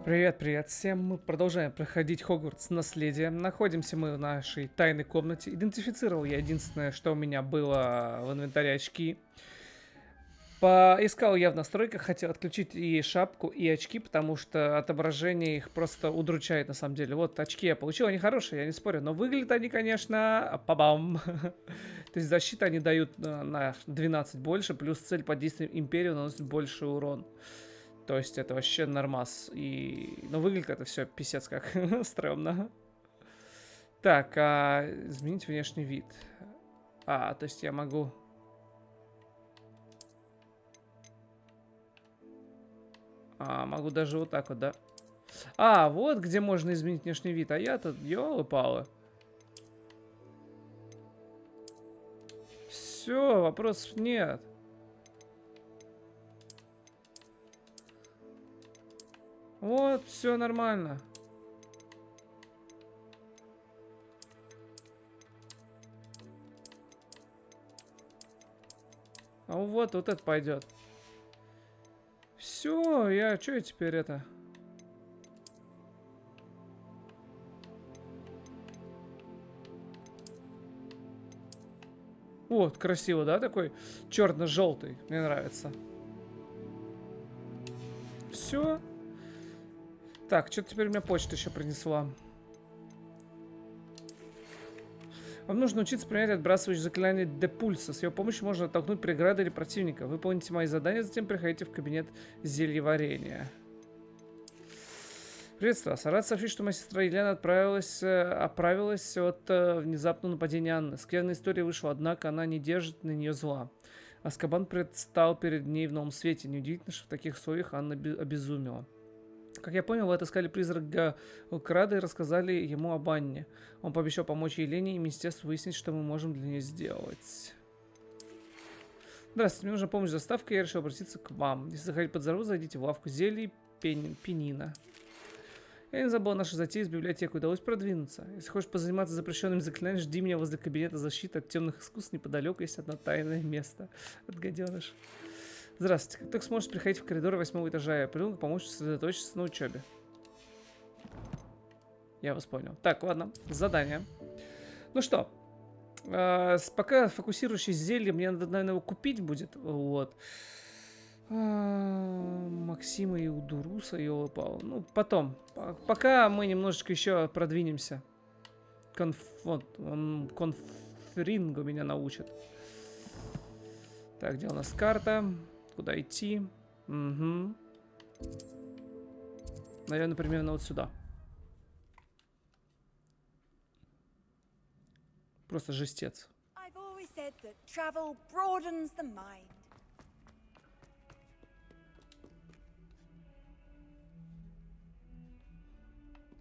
Привет всем, мы продолжаем проходить Хогвартс Наследие. Находимся мы в нашей тайной комнате. Идентифицировал я единственное, что у меня было в инвентаре, очки. Поискал я в настройках, хотел отключить и шапку, и очки, потому что отображение их просто удручает на самом деле. Вот очки я получил, они хорошие, я не спорю, но выглядят они, конечно, па-бам. То есть защита они дают на 12 больше, плюс цель под действием Империи наносит больше урон. То есть это вообще нормас. Но выглядит это все писец как стрёмно. Так, изменить внешний вид. То есть я могу... могу даже вот так вот, да? Вот где можно изменить внешний вид. А я-то, ёлы-палы. Все, вопросов нет. Вот, все нормально. Вот это пойдет. Все, что я теперь это? Вот, красиво, да, такой черно-желтый. Мне нравится. Все. Так, что-то теперь у меня почта еще принесла. Вам нужно учиться применять отбрасывающее заклинание Депульса. С его помощью можно оттолкнуть преграды или противника. Выполните мои задания, затем приходите в кабинет зельеварения. Приветствую вас. Рад сообщить, что моя сестра Елена оправилась от внезапного нападения Анны. Скверная история вышла, однако она не держит на нее зла. Азкабан предстал перед ней в новом свете. Неудивительно, что в таких условиях Анна обезумела. Как я понял, вы отыскали призрака Крада и рассказали ему об Анне. Он пообещал помочь Елене и министерству выяснить, что мы можем для нее сделать. Здравствуйте, мне нужна помощь с доставкой, я решил обратиться к вам. Если захотите подзорву, зайдите в лавку зелий пенина. Я не забыл наши затеи с библиотекой, удалось продвинуться. Если хочешь позаниматься запрещенными заклинаниями, жди меня возле кабинета защиты от темных искусств, неподалеку есть одно тайное место. Отгаденыш. Здравствуйте. Как только сможете приходить в коридоры 8 этажа, я приду помочь сосредоточиться на учебе. Я вас понял. Так, ладно. Задание. Ну что. Пока фокусирующий зелье, мне надо, наверное, его купить будет. Вот. Максима и Удуруса, ёлопал. Ну, потом. Пока мы немножечко еще продвинемся. Конфринго меня научит. Так, где у нас карта? Куда идти? Угу. Наверное, примерно вот сюда. Просто жестец.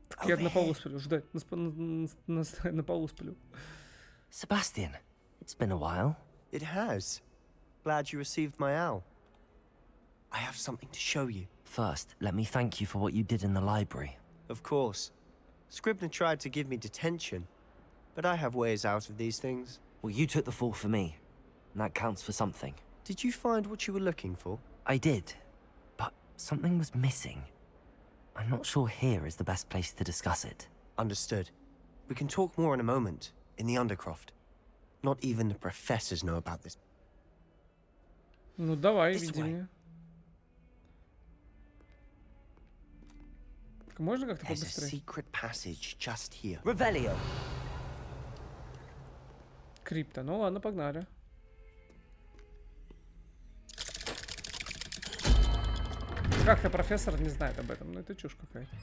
Так я на полу сплю, ждать. На полу сплю. Sebastian, it's been a while. It has. Glad you received my owl. I have something to show you. First, let me thank you for what you did in the library. Of course. Scribner tried to give me detention, but I have ways out of these things. Well, you took the fall for me, and that counts for something. Did you find what you were looking for? I did, but something was missing. I'm not sure here is the best place to discuss it. Understood. We can talk more in a moment, in the Undercroft. Not even the professors know about this. Ну давай, веди меня. Так можно как-то побыстрее? Revelio. Крипто. Ну ладно, погнали. Как-то профессор не знает об этом. Ну это чушь какая-то.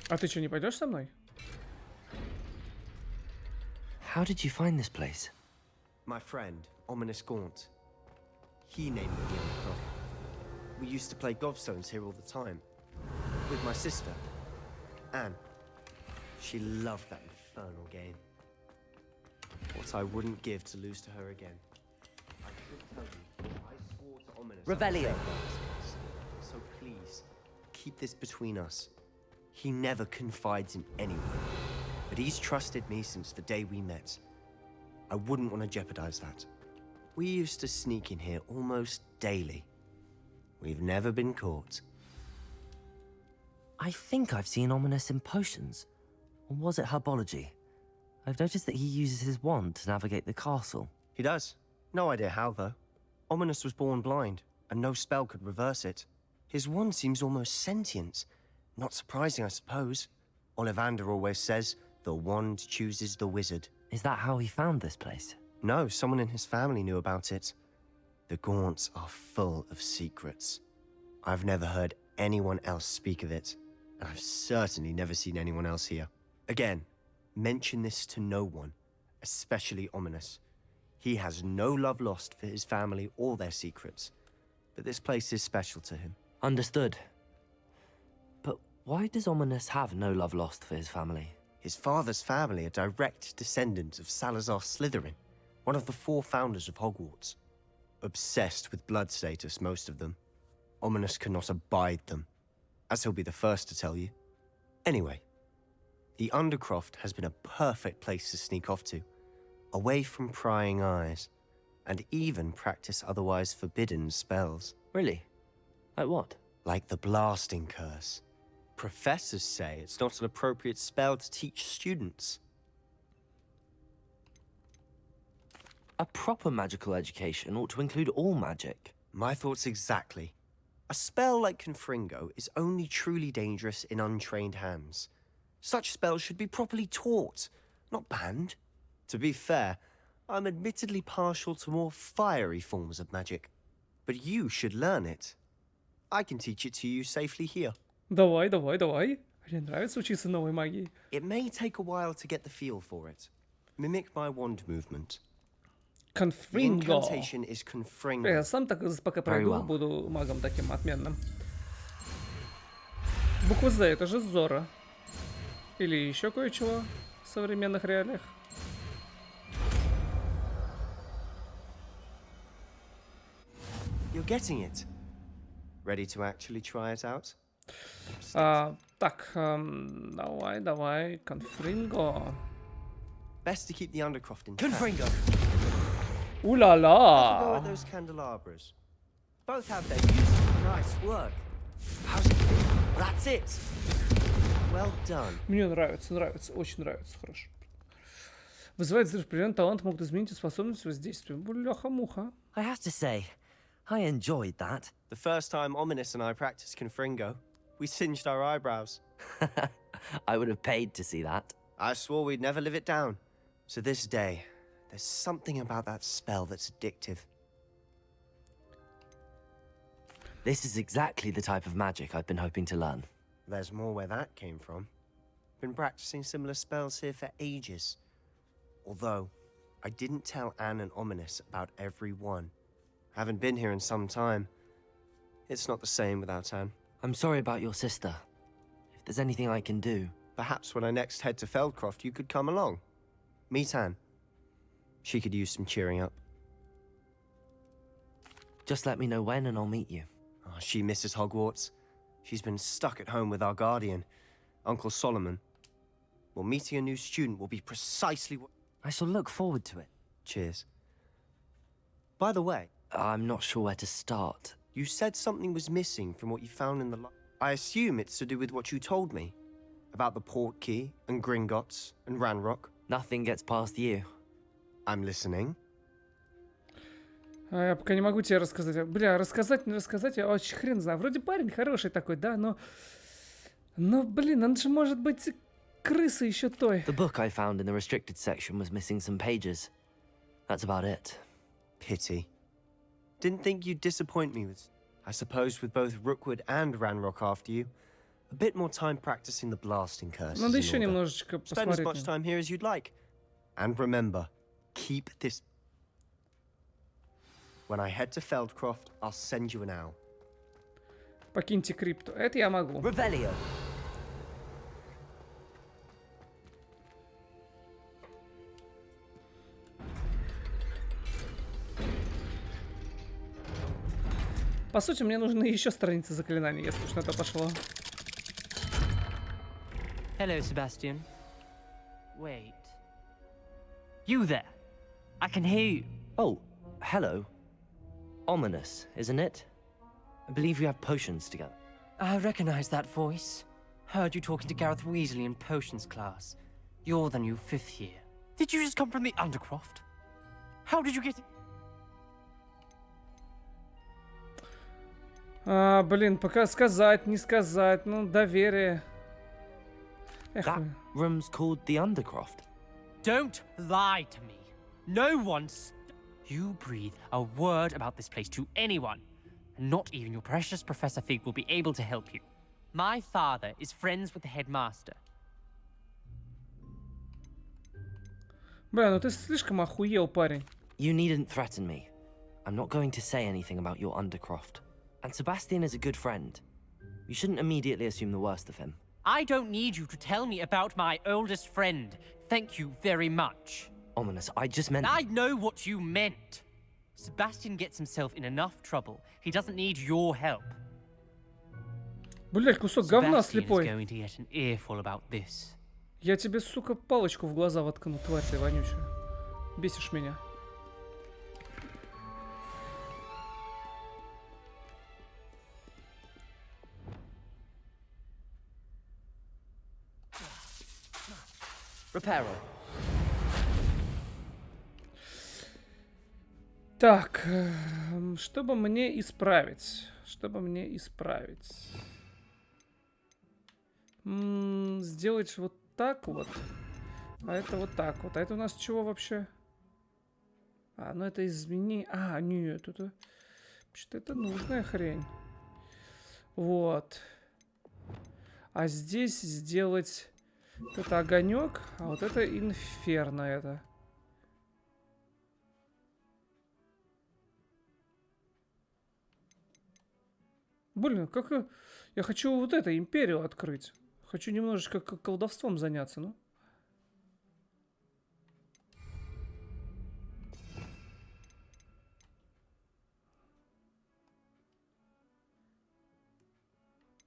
А ты что, не пойдешь со мной? How did you find this place? My friend, Ominous Gaunt. He named it the Undercroft. We used to play gobstones here all the time. With my sister, Anne. She loved that infernal game. What I wouldn't give to lose to her again. I should tell you, I swore to Ominous. Revelio. So please, keep this between us. He never confides in anyone, but he's trusted me since the day we met. I wouldn't want to jeopardize that. We used to sneak in here almost daily. We've never been caught. I think I've seen Ominous in potions. Or was it herbology? I've noticed that he uses his wand to navigate the castle. He does. No idea how, though. Ominous was born blind, and no spell could reverse it. His wand seems almost sentient. Not surprising, I suppose. Ollivander always says, the wand chooses the wizard. Is that how he found this place? No, someone in his family knew about it. The Gaunts are full of secrets. I've never heard anyone else speak of it, and I've certainly never seen anyone else here. Again, mention this to no one, especially Ominous. He has no love lost for his family or their secrets, but this place is special to him. Understood. But why does Ominous have no love lost for his family? His father's family are direct descendants of Salazar Slytherin, one of the 4 founders of Hogwarts. Obsessed with blood status, most of them. Ominous cannot abide them, as he'll be the first to tell you. Anyway, the Undercroft has been a perfect place to sneak off to, away from prying eyes, and even practice otherwise forbidden spells. Really? Like what? Like the blasting curse. Professors say it's not an appropriate spell to teach students. A proper magical education ought to include all magic. My thoughts exactly. A spell like Confringo is only truly dangerous in untrained hands. Such spells should be properly taught, not banned. To be fair, I'm admittedly partial to more fiery forms of magic, but you should learn it. I can teach it to you safely here. Давай, давай, давай. Мне нравится учиться новой магии. It may take a while to get the feel for it. Mimic my wand movement. The Конфринго. incantation is Confringo. Я сам так пока пройду, well. буду магом таким отменным. Буква З, это же Зора. Или еще кое-чего в современных реалиях. You're getting it. Ready to actually try it out? Так, давай, давай, Конфринго. Best to keep the Undercroft intact. Confringo! Go Уля-ля! at those candelabras. Both have their uses. Nice work. How's it feel? That's it. Well done. Мне нравится, нравится, очень нравится, хорошо. Вызывает взрыв, определенный талант могут изменить способность воздействия. Бляха-муха. I have to say, I enjoyed that. The first time Ominous and I practiced Confringo, we singed our eyebrows. I would have paid to see that. I swore we'd never live it down. To this day, there's something about that spell that's addictive. This is exactly the type of magic I've been hoping to learn. There's more where that came from. Been practicing similar spells here for ages. Although, I didn't tell Anne and Ominous about every one. Haven't been here in some time. It's not the same without Anne. I'm sorry about your sister. If there's anything I can do... Perhaps when I next head to Feldcroft, you could come along. Meet Anne. She could use some cheering up. Just let me know when and I'll meet you. Oh, she misses Hogwarts. She's been stuck at home with our guardian, Uncle Solomon. Well, meeting a new student will be precisely what... I shall look forward to it. Cheers. By the way, I'm not sure where to start. you said something was missing from what you found in the... I assume it's to do with what you told me. About the port key, and Gringotts, and Ranrock. Nothing gets past you. I'm listening. Я пока не могу тебе рассказать. Бля, рассказать, не рассказать, я очень хрен знаю. Вроде парень хороший такой, да, но... Но, блин, он же может быть крысы еще той. The book I found in the restricted section was missing some pages. That's about it. Pity. Didn't think you'd disappoint me with... I suppose with both Rookwood and Ranrock after you, a bit more time practicing the blasting curse. Надо еще немножечко Spend as посмотреть. much time here as you'd like. And remember, keep this... When I head to Feldcroft, I'll send you an owl. Покиньте крипту. Это я могу. Revelio! По сути, мне нужны еще страницы заклинаний, если уж на то пошло. Hello, Sebastian. Wait. You there? I can hear you. Oh, hello. Ominous, isn't it? I believe we have potions together. I recognize that voice. Heard you talking to Gareth Weasley in potions class. You're the new 5th year. Did you just come from the Undercroft? How did you get... Блин, пока сказать, не сказать, ну, доверие. Эх, That room's called the Undercroft. Don't lie to me. No one's... You breathe a word about this place to anyone, and not even your precious Professor Fig will be able to help you. My father is friends with the headmaster. Бля, ну ты слишком охуел, парень. You needn't threaten me. I'm not going to say anything about your Undercroft. And Sebastian is a good friend. You shouldn't immediately assume the worst of him. I don't need you to tell me about my oldest friend. Thank you very much. Ominous, I just meant... I know what you meant. Sebastian gets himself in enough trouble. He doesn't need your help. Блять, кусок говна Sebastian is слепой. going to get an earful about this. Я тебе, сука, палочку в глаза воткну, тварь ты вонючая. Бесишь меня. Reparo. Так, чтобы мне исправить? Чтобы мне исправить? Сделать вот так вот. А это вот так вот. А это у нас чего вообще? А, ну это измени... А, нет, это... Что-то это нужная хрень. Вот. А здесь сделать... Это огонек, а вот это инферно это. Блин, как... Я хочу вот это, империю открыть. Хочу немножечко колдовством заняться, ну.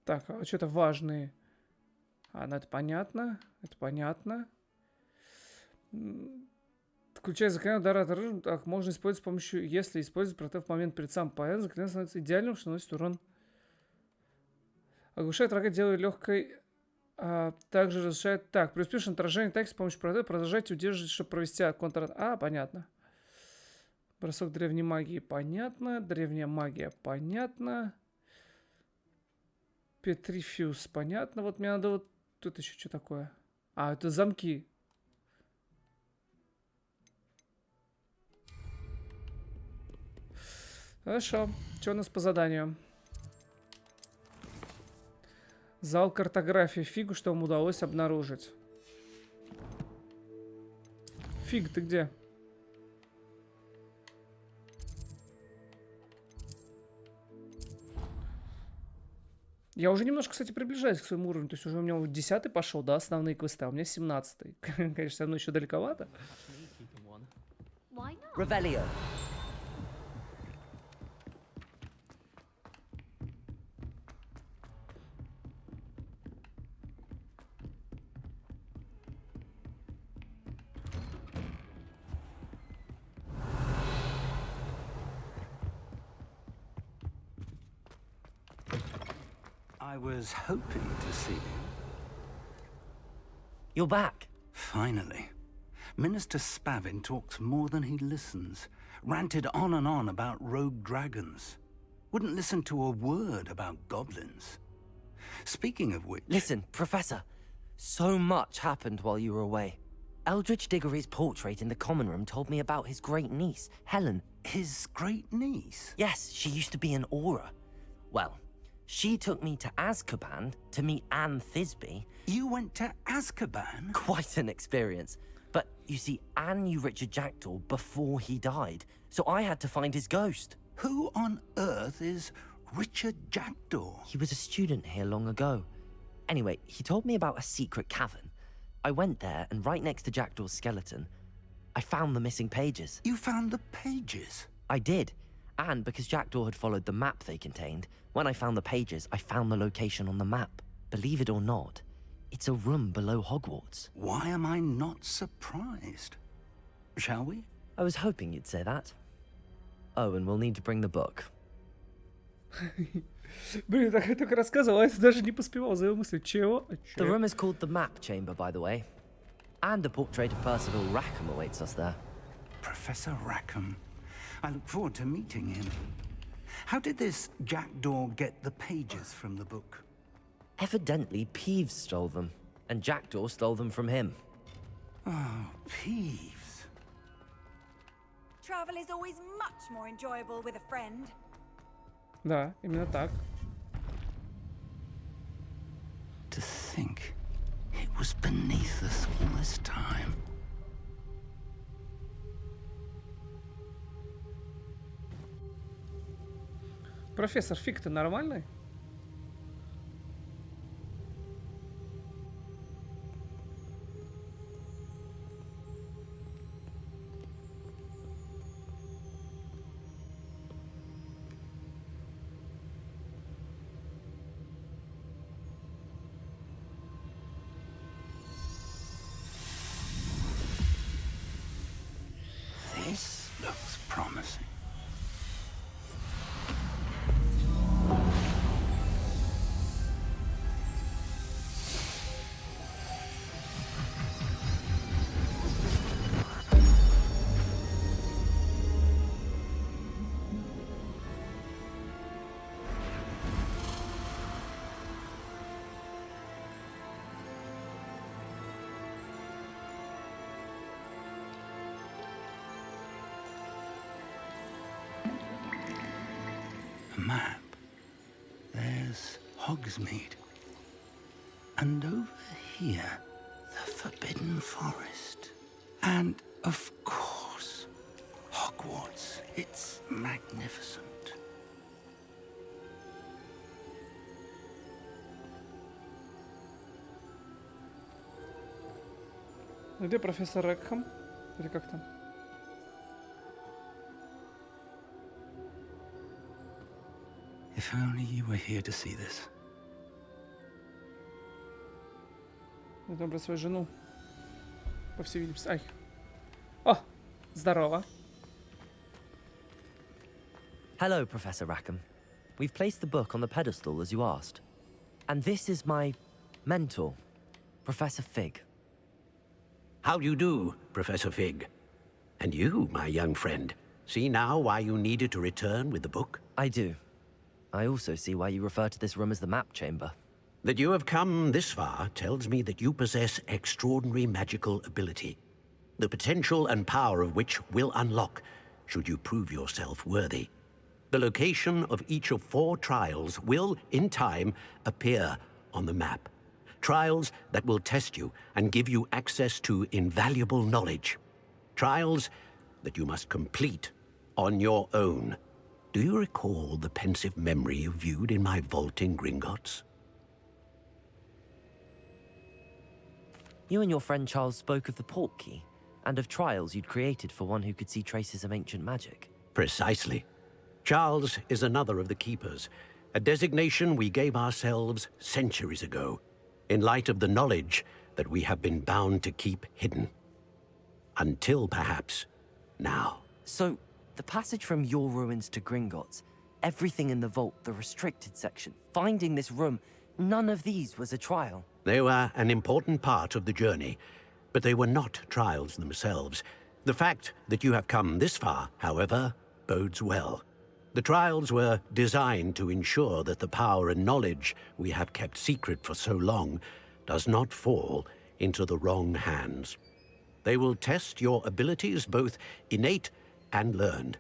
Так, а что-то важные... А, ну это понятно. Это понятно. Включая заклинание удара от оружия, так, можно использовать с помощью... Если использовать против в момент перед самым поездом, заклинание становится идеальным, что наносит урон. Оглушает врага, делает легкой... также разрушает... Так, при успешном отражении атаки с помощью против продолжайте удерживать, чтобы провести контр... А, понятно. Бросок древней магии, понятно. Древняя магия, понятно. Петрифьюз, понятно. Вот мне надо вот... Тут еще что такое? А, это замки. Хорошо. Что у нас по заданию? Зал картографии. Фигу, что вам удалось обнаружить. Фиг, ты где? Я уже немножко, кстати, приближаюсь к своему уровню. То есть уже у меня 10-й пошел, да, основные квесты, а у меня 17-й. Конечно, со мной еще далековато. Revelio. I was hoping to see you. You're back. Finally. Minister Spavin talks more than he listens. Ranted on and on about rogue dragons. Wouldn't listen to a word about goblins. Speaking of which... Listen, Professor. So much happened while you were away. Eldridge Diggory's portrait in the common room told me about his great niece, Helen. His great niece? Yes, she used to be an Auror. Well, she took me to Azkaban to meet Anne Thisbe. You went to Azkaban? Quite an experience. But you see, Anne knew Richard Jackdaw before he died, so I had to find his ghost. Who on earth is Richard Jackdaw? He was a student here long ago. Anyway, he told me about a secret cavern. I went there, and right next to Jackdaw's skeleton, I found the missing pages. You found the pages? I did. And because Jackdaw had followed the map they contained, when I found the pages, I found the location on the map. Believe it or not, it's a room below Hogwarts. Why am I not surprised? Shall we? I was hoping you'd say that. Oh, and we'll need to bring the book. Блин, так я только рассказывал, а это даже не поспевал за его мыслью. Чего? The room is called the Map Chamber, by the way. And a portrait of Percival Rackham awaits us there. Professor Rackham. I look forward to meeting him. How did this jackdaw get the pages from the book? Evidently, Peeves stole them, and Jackdaw stole them from him. Oh, Peeves. Travel is always much more enjoyable with a friend. Да, именно так. To think it was beneath us all this time. Профессор, фиг ты нормальный? This looks promising. A map. There's Hogsmeade. And over here, the Forbidden Forest. And, of course, Hogwarts. It's magnificent. Где профессор Рекхэм? Или как там? If only you were here to see this. Я добрал свою жену. По всей видимости. Ай. О, здорово. Hello, Professor Rackham. We've placed the book on the pedestal as you asked. And this is my mentor, Professor Fig. How do you do, Professor Fig? And you, my young friend, see now why you needed to return with the book? I do. I also see why you refer to this room as the Map Chamber. That you have come this far tells me that you possess extraordinary magical ability, the potential and power of which will unlock should you prove yourself worthy. The location of each of 4 trials will, in time, appear on the map. Trials that will test you and give you access to invaluable knowledge. Trials that you must complete on your own. Do you recall the pensive memory you viewed in my vault in Gringotts? You and your friend Charles spoke of the Portkey, and of trials you'd created for one who could see traces of ancient magic. Precisely. Charles is another of the Keepers, a designation we gave ourselves centuries ago, in light of the knowledge that we have been bound to keep hidden. Until, perhaps, now. So, the passage from your ruins to Gringotts, everything in the vault, the restricted section, finding this room, none of these was a trial. They were an important part of the journey, but they were not trials themselves. The fact that you have come this far, however, bodes well. The trials were designed to ensure that the power and knowledge we have kept secret for so long does not fall into the wrong hands. They will test your abilities, both innate and learned.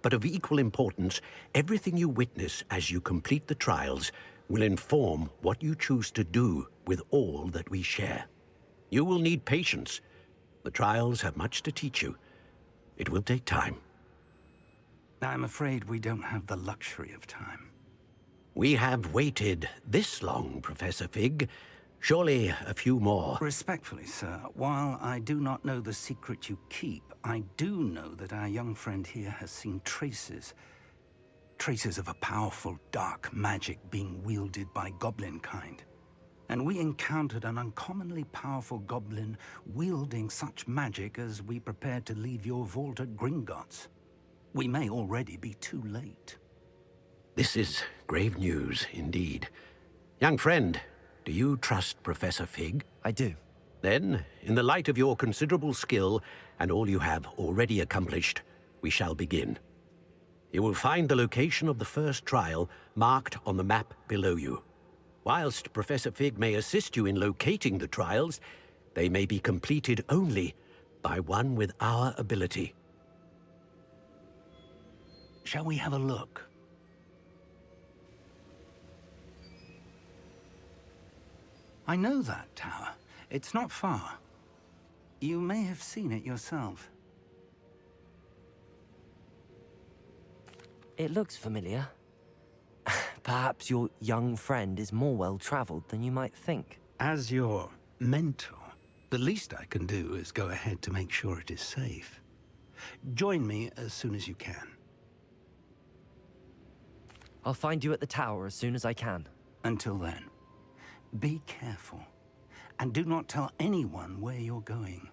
But of equal importance, everything you witness as you complete the trials will inform what you choose to do with all that we share. You will need patience. The trials have much to teach you. It will take time. I'm afraid we don't have the luxury of time. We have waited this long, Professor Fig. Surely a few more. Respectfully, sir, while I do not know the secret you keep, I do know that our young friend here has seen traces of a powerful dark magic being wielded by goblin kind. And we encountered an uncommonly powerful goblin wielding such magic as we prepared to leave your vault at Gringotts. We may already be too late. This is grave news indeed. Young friend, do you trust Professor Fig? I do. Then, in the light of your considerable skill and all you have already accomplished, we shall begin. You will find the location of the first trial marked on the map below you. Whilst Professor Fig may assist you in locating the trials, they may be completed only by one with our ability. Shall we have a look? I know that tower. It's not far. You may have seen it yourself. It looks familiar. Perhaps your young friend is more well-traveled than you might think. As your mentor, the least I can do is go ahead to make sure it is safe. Join me as soon as you can. I'll find you at the tower as soon as I can. Until then, be careful. And do not tell anyone where you're going.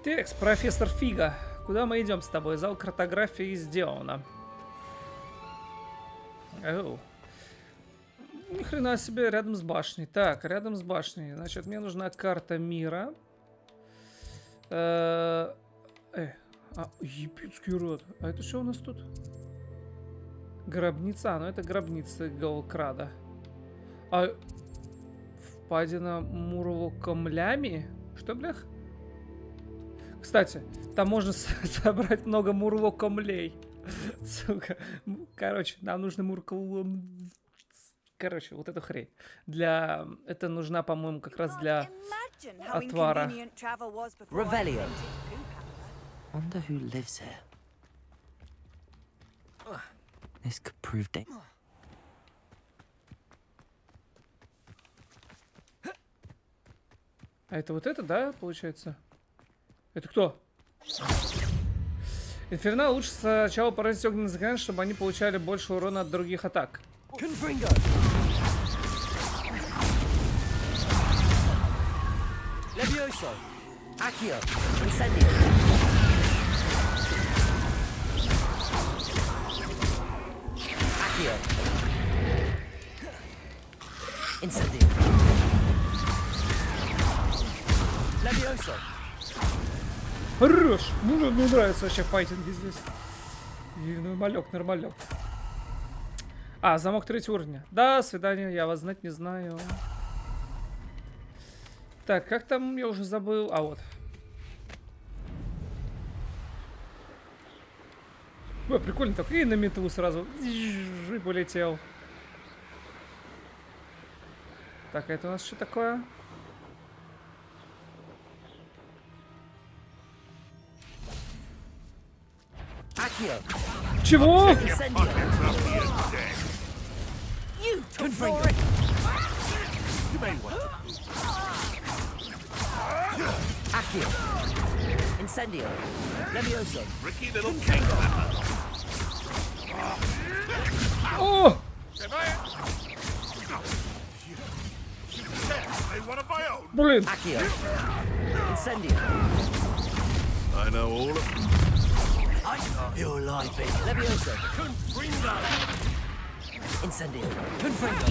Текст, профессор Фига. Куда мы идем с тобой? Зал картографии сделано. Оу. Ни хрена себе, рядом с башней. Так, рядом с башней. Значит, мне нужна карта мира. Епитский род. А это что у нас тут? Гробница. Ну, это гробница Галкрада. А впадина Мурлокомлями? Что, блях? Кстати, там можно собрать много мурлокомлей. Сука. Короче, нам нужно мурколом... Короче, вот эту хрень. Для... Это нужна, по-моему, как раз для отвара. Revelio. Wonder who lives here. This could prove dangerous. А это вот это, да, получается? Это кто? Инфернал лучше сначала поразить огненный заклинание, чтобы они получали больше урона от других атак. Levioso. Accio. Incendio. Accio. Incendio. Levioso. Хорош! Ну, мне нравятся вообще файтинги здесь. И нормалек, нормалек. А, замок 3 уровня. Да, свидание, я вас знать не знаю. Так, как там, я уже забыл. А, вот. Ой, прикольно так. И на метлу сразу. И полетел. Так, это у нас что такое? Чего? Incendio. Levioso. О! Блин. Accio. Incendio. I know all of them. You're alive, baby. Levioso. Incendio. Confringo.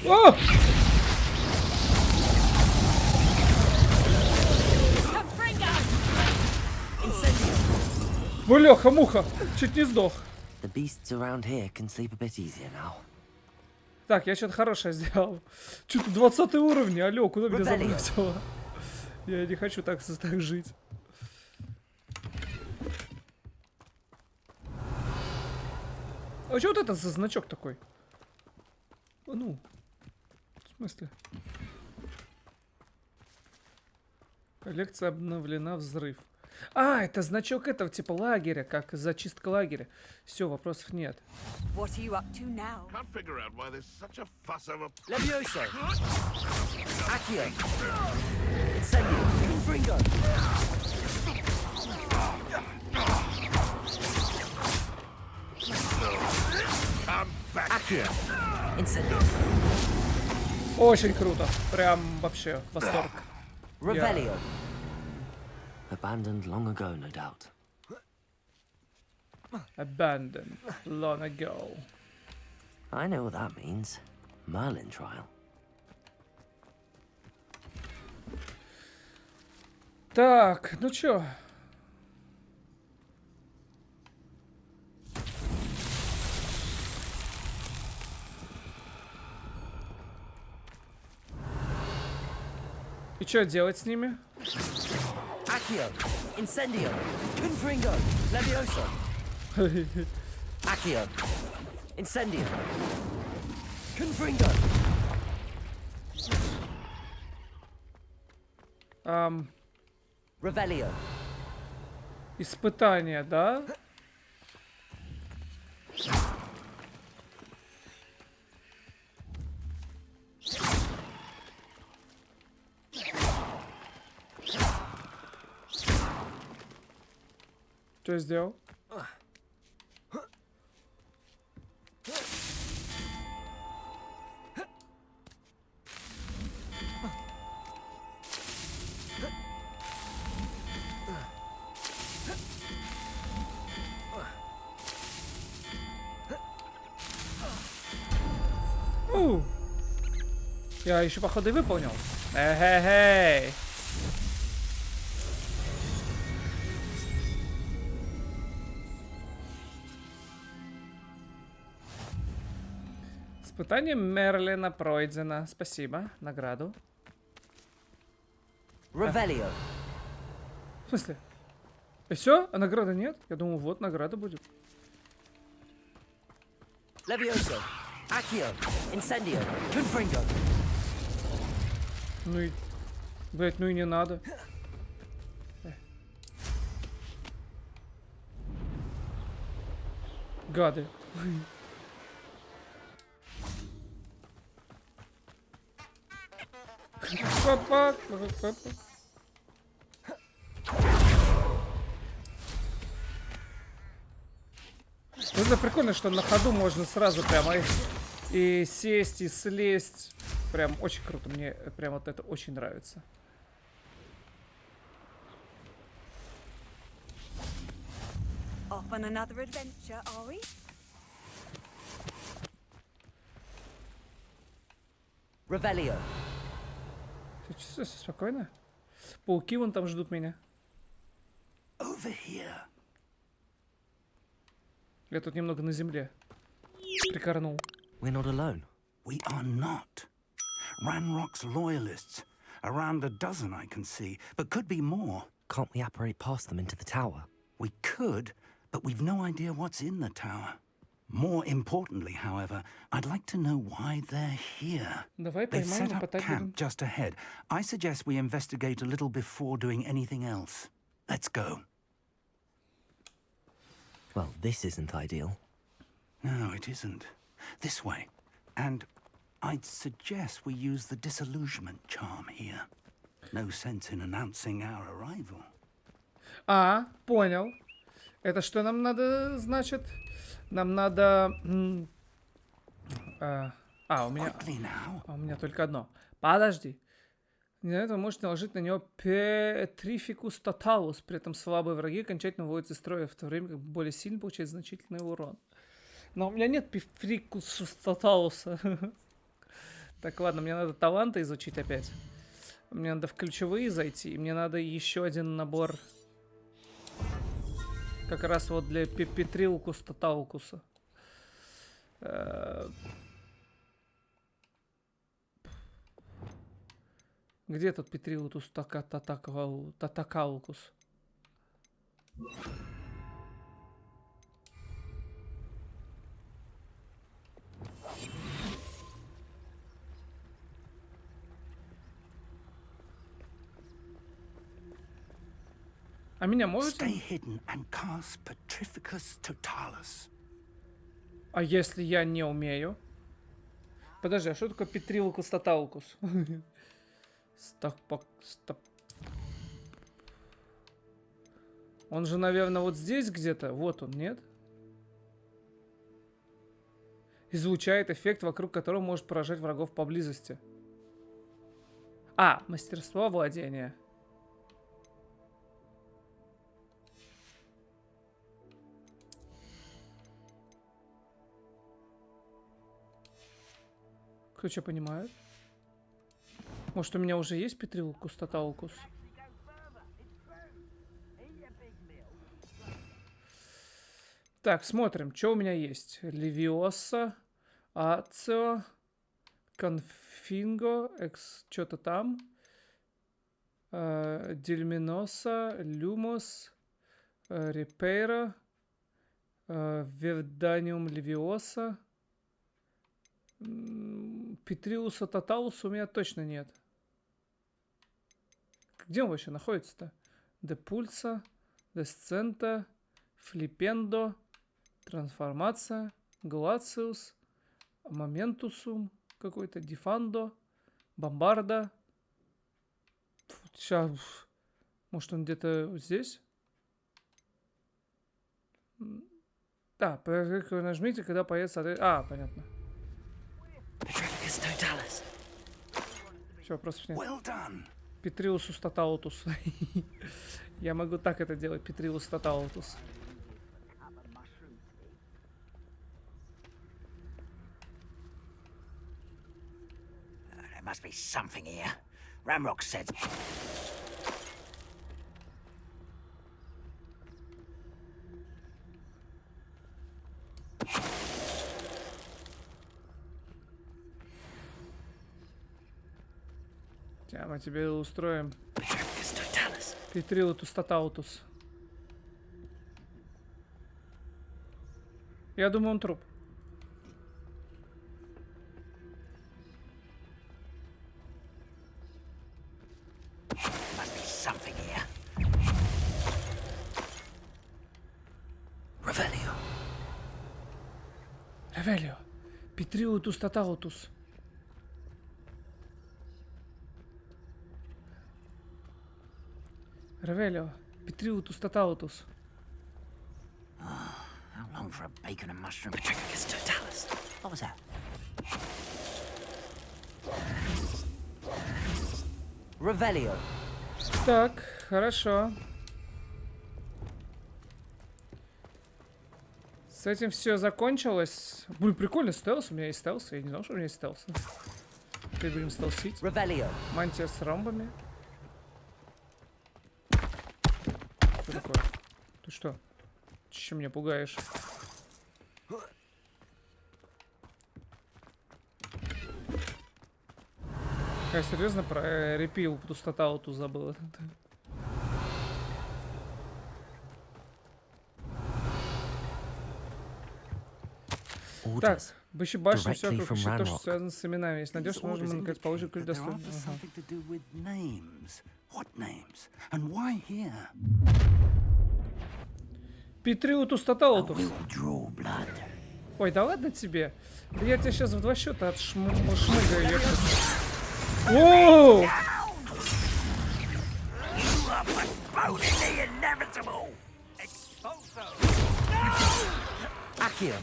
О! Бляха-муха, чуть не сдох. The beasts around here can sleep a bit easier now. Так, я что-то хорошее сделал. Что-то 20 уровень, алло, куда меня забросило? Я не хочу так жить. А что вот это за значок такой? Ну, в смысле? Коллекция обновлена, взрыв. А, это значок этого типа лагеря, как зачистка лагеря. Все, вопросов нет. What are you up to now? Can't figure out why there's such a fuss over. Levioso. Accio. Incendio. Confringo. No Incendio. Очень круто. Прям вообще восторг. Revelio. Abandoned long ago, no doubt. Abandoned long ago. I know what that means. Merlin trial. Так, ну чё? И чё делать с ними? Accio. Incendio. Confringo. Levioso. Accio. Incendio. Confringo. Revelio. Испытание, да? Что я сделал? Я еще походу и выполнил. Эй-хей-хей. Испытание Мерлина пройдено. Спасибо. Награду. Revelio. В смысле? И все? А награды нет? Я думаю, вот награда будет. Levioso. Accio. Incendio. Confringo. Ну и... Блять, ну и не надо. Гады. Ну, это прикольно, что на ходу можно сразу прямо и сесть, и слезть. Прям очень круто. Мне прям вот это очень нравится. Off on another adventure, are we? Revelio. Все спокойно? Пауки вон там ждут меня. Over here. Я тут немного на земле прикорнул. We're not alone. We are not. Ranrock's loyalists. Around a dozen I can see, but could be more. Can't we apparate past them into the tower? We could, but we've no idea what's in the tower. More importantly, however, I'd like to know why they're here. Давай They've поймаем, set а up потом camp будем. just ahead. I suggest we investigate a little before doing anything else. Let's go. Well, this isn't ideal. No, it isn't. This way. And I'd suggest we use the disillusionment charm here. No sense in announcing our arrival. А, понял. Это что нам надо, значит? Нам надо... у меня только одно. Подожди. Для этого можете наложить на него Petrificus Totalus. При этом слабые враги окончательно выводятся из строя, в то время как более сильно получает значительный урон. Но у меня нет Petrificus Totalus. Так, ладно, мне надо таланты изучить опять. Мне надо в ключевые зайти. И мне надо еще один набор. Как раз вот для Petrificus Totalus. Где тут Петриутус Татакалукус? А меня можете? Stay hidden and cast Petrificus Totalus. А если я не умею? Подожди, а что такое Петрилукус Таталукус? Стоп. Он же, наверное, вот здесь где-то. Вот он, нет? Излучает эффект, вокруг которого может поражать врагов поблизости. А, мастерство владения. Кто что понимает? Может, у меня уже есть петрилукус, татаукус? Так, смотрим, что у меня есть. Левиоса, Ацио, Конфинго, что-то там. Дельминоса, Люмос, Репейра, Верданиум Левиоса. Петрилуса Тоталуса у меня точно нет. Где он вообще находится-то? Депульса, Десцента, Флипендо, Трансформация, Глациус, Моментусум какой-то, Дифандо, Бомбарда. Сейчас, может он где-то здесь? Да, нажмите, когда появится... А, понятно. Все, вопросов нет. Петрилусус Тоталутус. Я могу так это делать, Петрилус Тоталутус. There must be something here. Ramrock said. Мы тебе устроим. Петрилутус Тоталутус. Я думаю, он труп. Ревелио. Петрилутус Тоталутус. Ревелио. Петрилутус Тоталутус. How long for a bacon and mushroom? Petrificus totalis. What was that? Ревелио. Так, хорошо. С этим все закончилось. Блин, прикольно, стелс. У меня есть стелс. Я не знал, что у меня есть стелс. Теперь будем стелсить. Ревелио. Мантия с ромбами. Что такое? Ты что? Чем меня пугаешь? Я серьезно про репил пустота тут забыл. Так, быщи башни, все вокруг, ищи то, что связано с именами. Если найдешь, можно, наконец, положить ключ достойный. Петрилутус Тоталутус. Ой, да ладно тебе. Да я тебя сейчас в 2 счета отшмыгаю. Оу! Accio.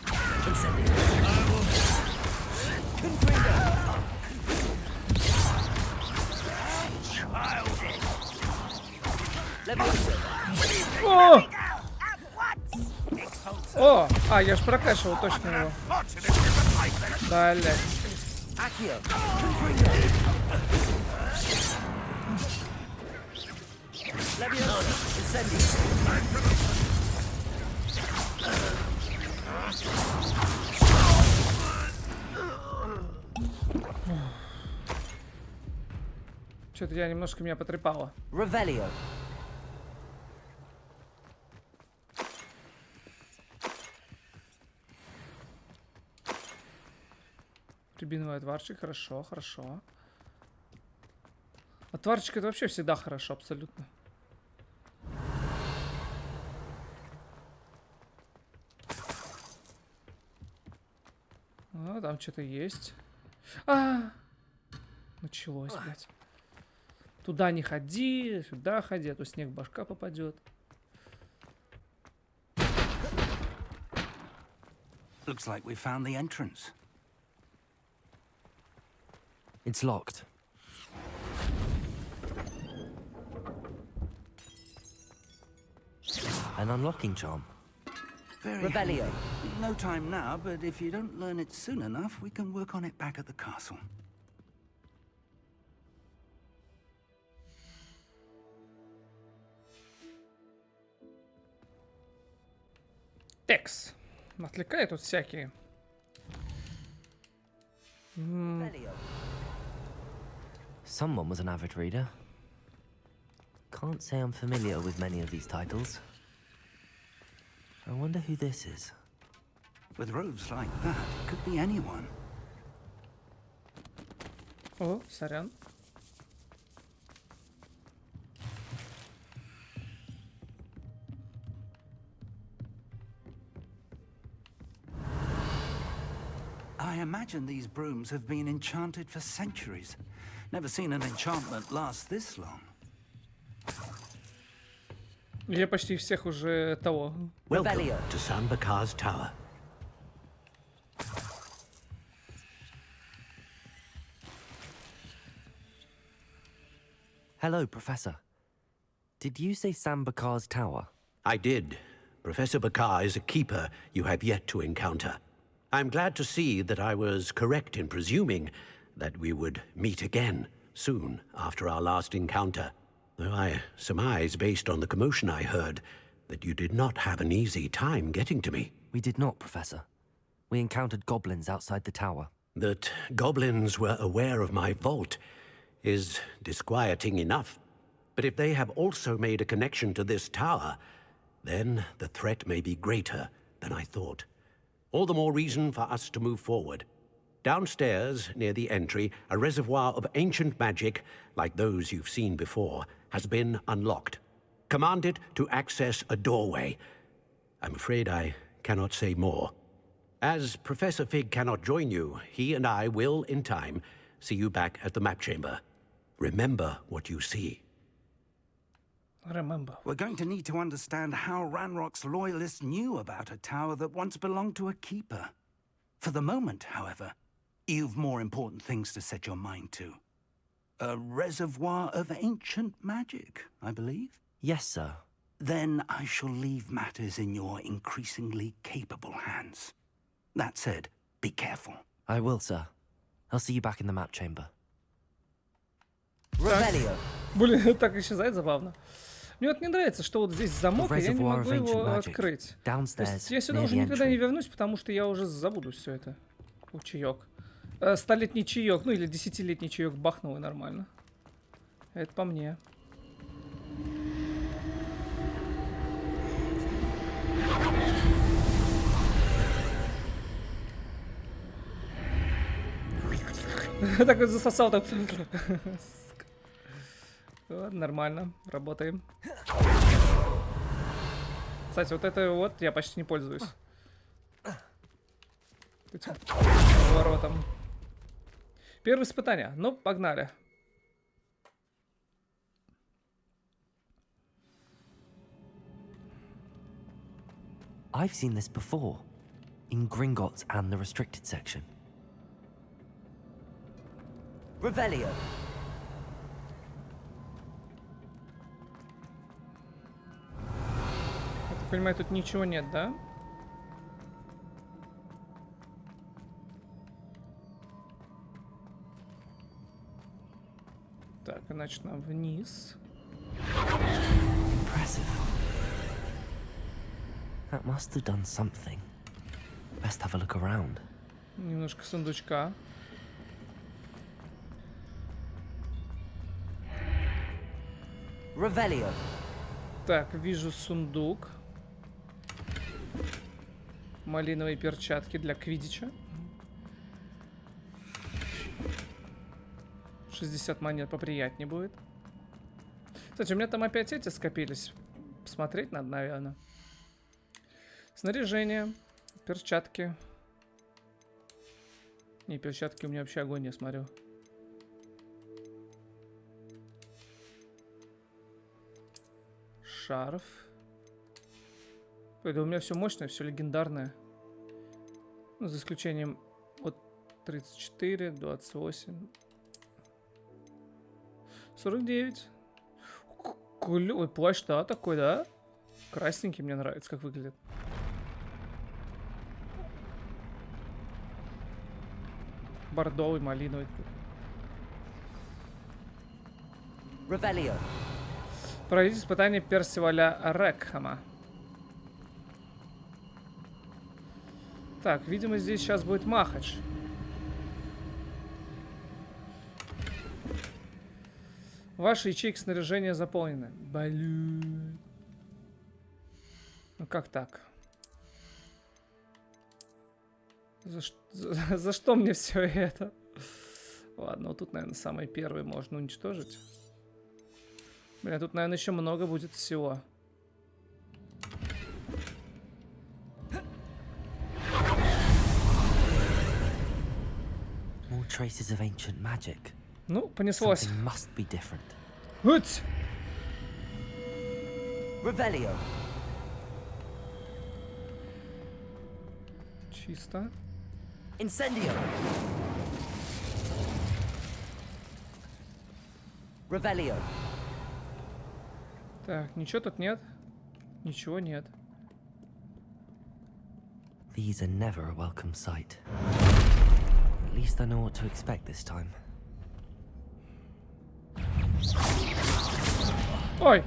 Incendio. О! О! А, я ж прокачивал точно его. Блять. Что-то я немножко меня потрепало. Ревелио. Рябиновый отварчик, хорошо, хорошо. Отварчик это вообще всегда хорошо, абсолютно. А, там что-то есть. Началось, блядь. Туда не ходи, сюда ходи, а то снег в башка попадет. Looks like we found the entrance. It's locked. An unlocking charm. Very Revelio. No time now, but if you don't learn it soon enough, we can work on it back at the castle. Текс. Отвлекает тут всякие. Someone was an avid reader. Can't say I'm familiar with many of these titles. I wonder who this is. With robes like that, it could be anyone. О, сорян. I imagine these brooms have been enchanted for centuries. Never seen an enchantment last this long. Я почти всех уже того. Welcome to Sambakar's Tower. Hello, Professor. Did you say Sambakar's Tower? I did. Professor Bakar is a keeper you have yet to encounter. I'm glad to see that I was correct in presuming that we would meet again soon after our last encounter. Though I surmise, based on the commotion I heard, that you did not have an easy time getting to me. We did not, Professor. We encountered goblins outside the tower. That goblins were aware of my vault is disquieting enough. But if they have also made a connection to this tower, then the threat may be greater than I thought. All the more reason for us to move forward. Downstairs, near the entry, a reservoir of ancient magic, like those you've seen before, has been unlocked. Command it to access a doorway. I'm afraid I cannot say more. As Professor Fig cannot join you, he and I will, in time, see you back at the map chamber. Remember what you see. Remember. We're going to need to understand how Ranrock's loyalists knew about a tower that once belonged to a keeper. For the moment, however, you've more important things to set your mind to. A reservoir of ancient magic, I believe? Yes, sir. Then I shall leave matters in your increasingly capable hands. That said, be careful. I will, sir. I'll see you back in the map chamber. Revelio. Блин, так исчезает, забавно. Мне вот не нравится, что вот здесь замок, и я не могу Reservoir of его ancient magic. открыть. То Downstairs, есть я сюда near уже the никогда не entry. вернусь, потому что я уже забуду все это. Чаек. Столетний чаек, ну или десятилетний чаек бахнул и нормально. Это по мне. Так вот засосал так. Ладно, нормально, работаем. Кстати, вот это вот я почти не пользуюсь. Этим поворотом. Первое испытание. Ну, погнали. I've seen this before. In Gringotts and the restricted section. Revelio. Я так понимаю, тут ничего нет, да? Так, иначе нам вниз. Impressive. That must have done something. Best have a look around. Немножко сундучка. Revelio. Так, вижу сундук. Малиновые перчатки для квиддича. 60 монет поприятнее будет. Кстати, у меня там опять эти скопились. Посмотреть надо, наверное. Снаряжение. Перчатки. Не, перчатки у меня вообще огонь, я смотрю. Шарф. Это у меня все мощное, все легендарное. Ну, за исключением от 34, 28. 49. Ой, плащ, да, такой, да? Красненький, мне нравится, как выглядит. Бордовый, малиновый. Revelio. Пройдите испытание Персиваля Рекхама. Так, видимо, здесь сейчас будет Махач. Ваши ячейки снаряжения заполнены. Блин. Ну как так? За что мне все это? Ладно, вот тут, наверное, самый первый можно уничтожить. Бля, тут, наверное, еще много будет всего. More traces of ancient magic. Ну, понеслось. Something must be different. Хуть! Revelio. Чисто. Incendio. Revelio. Так, ничего тут нет. Ничего нет. These are never a welcome sight. At least I know what to expect this time. Ой!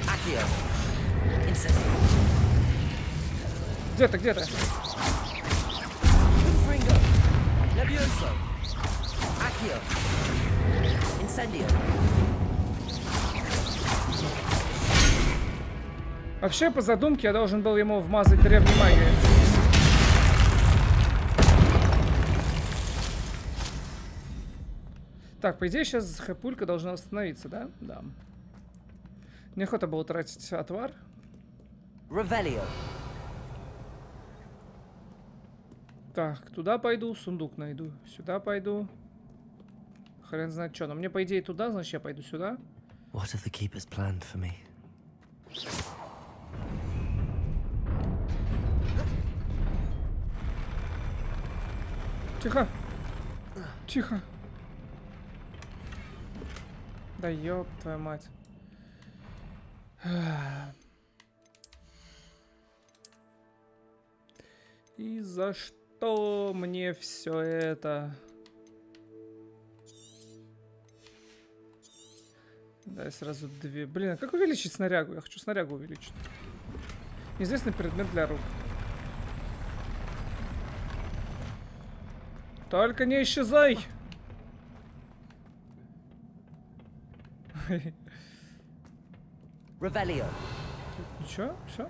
Accio. Incendio. Где ты, где ты? Fringo. Levioso. Accio. Incendio. Вообще, по задумке, я должен был ему вмазать древней магией. Так, по идее, сейчас хэпулька должна остановиться, да? Да. Неохота было тратить отвар. Revelio. Так, туда пойду, сундук найду. Сюда пойду. Хрен знает что. Но мне, по идее, туда, значит, я пойду сюда. What have the keepers planned for me? Тихо. Тихо. Да ёб твою мать. И за что мне все это? Дай сразу две. Блин, а как увеличить снарягу? Я хочу снарягу увеличить. Неизвестный предмет для рук. Только не исчезай! Revelio. Ничего, все.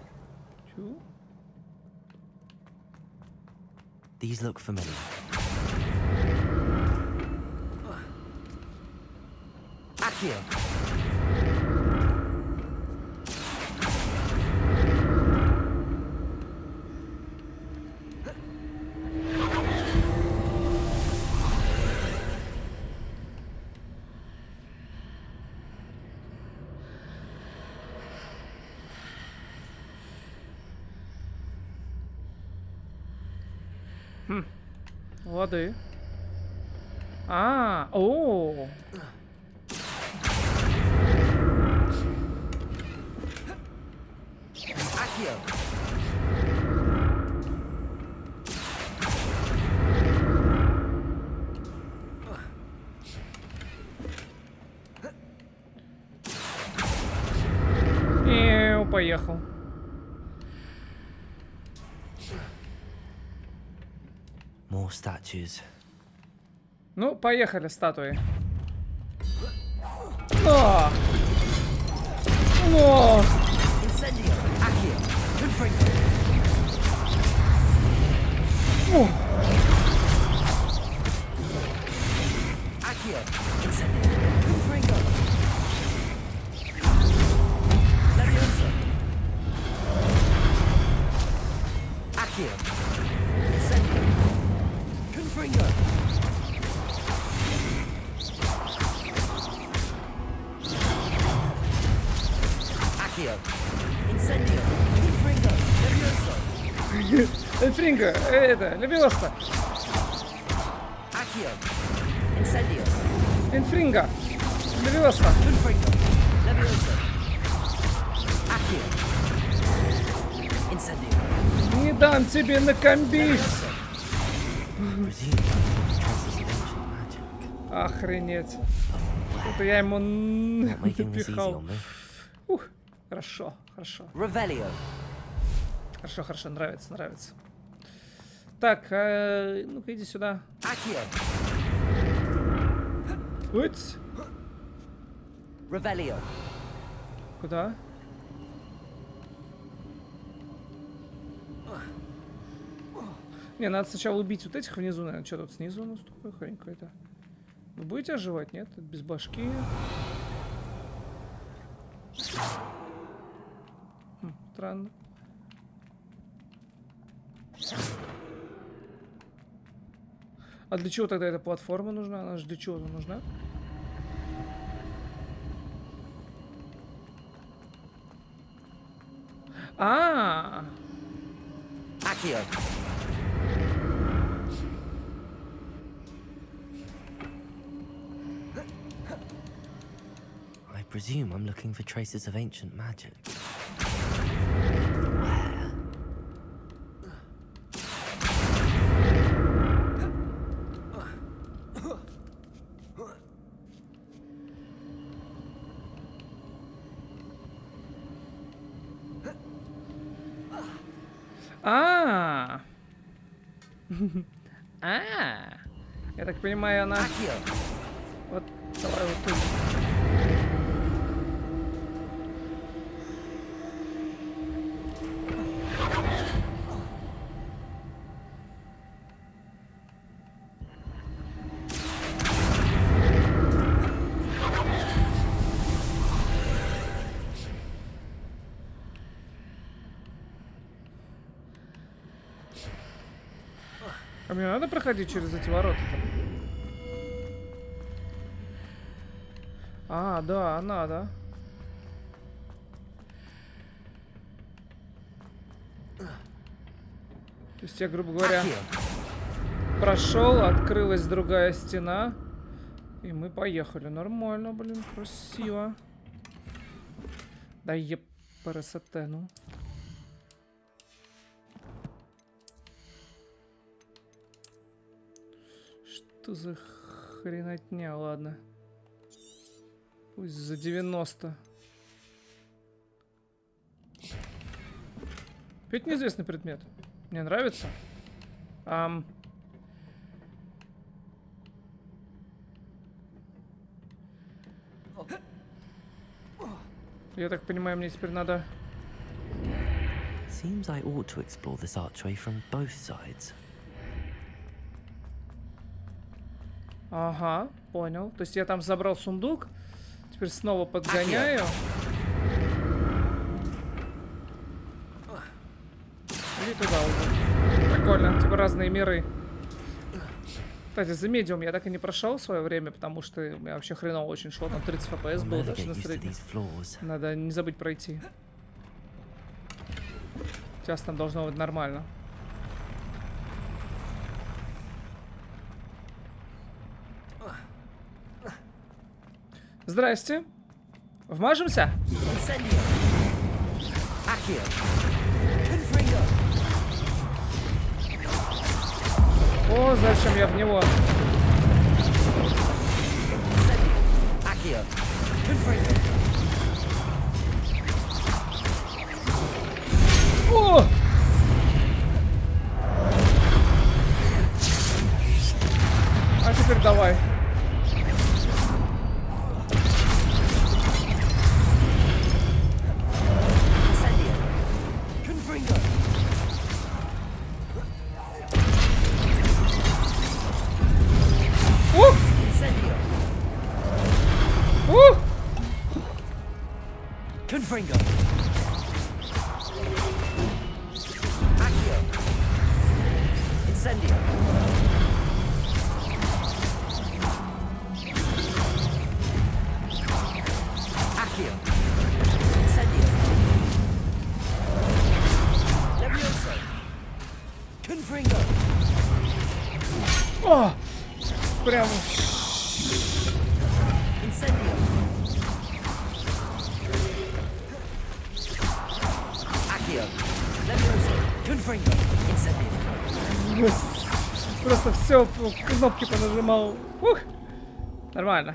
These look familiar. Accio. Лады. О. Accio. Поехал. More statues. Ну, поехали, статуи. О! О! Incendio. Accio. Confringo. Accio. Incendio. Confringo. Levioso. Accio. Incendio. Confringo. Инфринга, это, Левиоса. Accio. Incendio. Инфринга, Левиоса. Confringo. Levioso. Accio. Incendio. Не дам тебе накомбиться. Presume traces of ancient magic. Охренеть. Это я ему Not making this easy напихал. on me. Ух, хорошо, хорошо. Revelio. Хорошо, хорошо, нравится, нравится. Так, ну-ка иди сюда. Accio. Уть. Revelio. Куда? Не, надо сначала убить вот этих внизу, наверное. Что тут снизу у нас такое хрень какая-то? Вы будете оживать? Нет? Это без башки. Странно. А для чего тогда эта платформа нужна? Она же для чего-то нужна? Accio. I presume I'm looking for traces of ancient magic. Where? Я так понимаю, она... Accio. Вот, давай вот тут. А мне надо проходить через эти ворота-то? А, да, надо. То есть я, грубо говоря, прошел, открылась другая стена, и мы поехали. Нормально, блин, красиво. Да епарасоте, ну. Что за хренотня, ладно. Пусть за 90. Опять неизвестный предмет. Мне нравится. Я так понимаю, мне теперь надо... Seems I ought to explore this archway from both sides. Ага, понял. То есть я там забрал сундук. Теперь снова подгоняю. И туда уже. Прикольно, типа разные миры. Кстати, за медиум я так и не прошел в свое время, потому что у меня вообще хреново очень шло. Там 30 FPS было даже на среднем. Надо не забыть пройти. Сейчас там должно быть нормально. Здрасте. Вмажемся? О, зачем я в него? О! А теперь давай. Confringo. Accio. Incendio. Accio. Incendio. Levioso. О! Прям... Просто все кнопки понажимал. Ух! Нормально.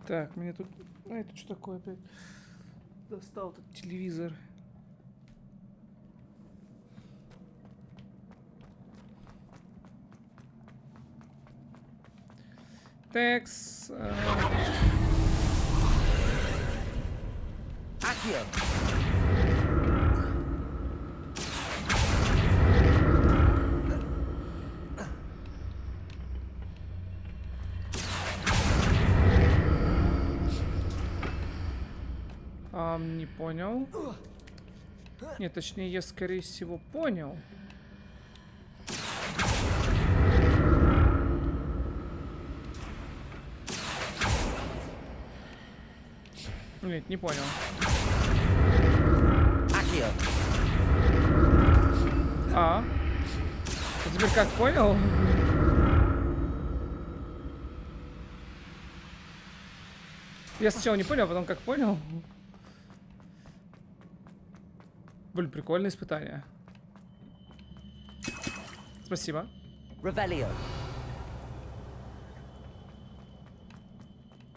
Так, мне тут... А это что такое опять? Достал этот телевизор. Текс. Не понял. Нет, точнее, я, скорее всего, понял. Нет, не понял. А теперь как понял? Я сначала не понял, а потом как понял. Блин, прикольное испытание. Спасибо.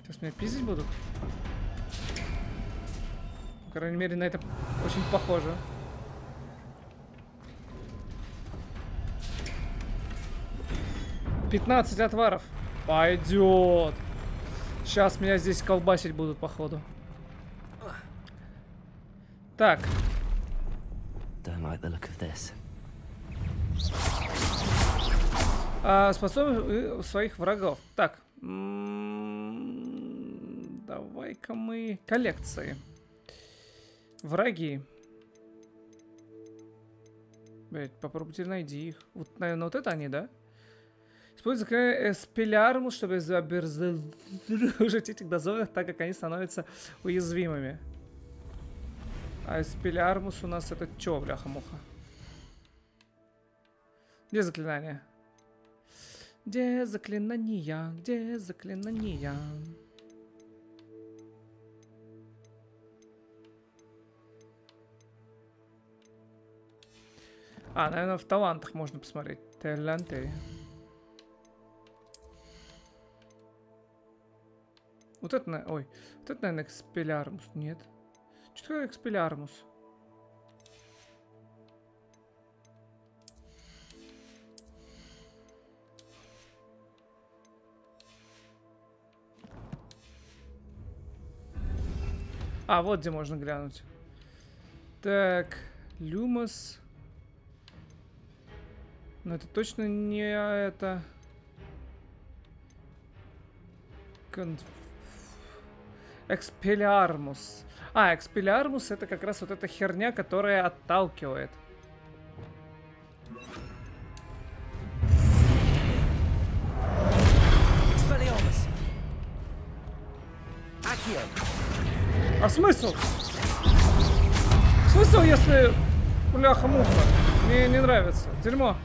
Сейчас меня пиздить будут. По крайней мере, на это очень похоже. «15 отваров. Пойдет. Сейчас меня здесь колбасить будут, походу. Так. Способны своих врагов. Так. Давай-ка мы... Коллекции. Враги. Блять, попробуйте найди их. Вот, наверное, вот это они, да? Используйте эспелярмус, чтобы обезоружить этих дозорных, так как они становятся уязвимыми. А эспелярмус у нас это чё, бляха-муха? Где заклинание? Где заклинания? Где заклинания? Наверное, в талантах можно посмотреть. Таланты. Вот это, ой, вот это, наверное, экспелярмус. Нет. Что такое экспелярмус? Вот где можно глянуть. Так, люмос. Но это точно не это. Экспелярмус. Экспелярмус это как раз вот эта херня, которая отталкивает. А смысл? Смысл, если бляха-муха? Мне не нравится. Дерьмо.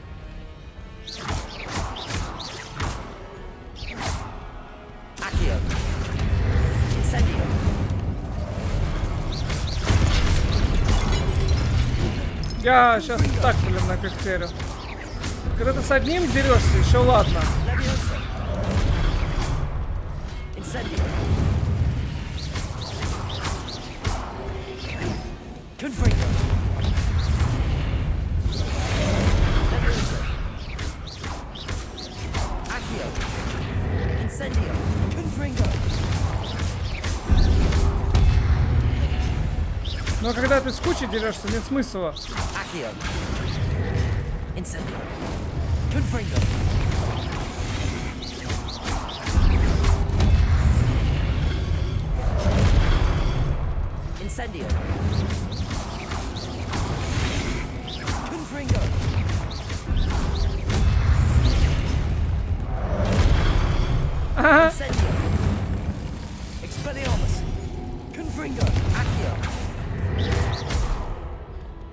Я сейчас так, блин, напихтерю. Когда ты с одним дерешься, еще ладно. Но когда ты с кучей дерешься, нет смысла.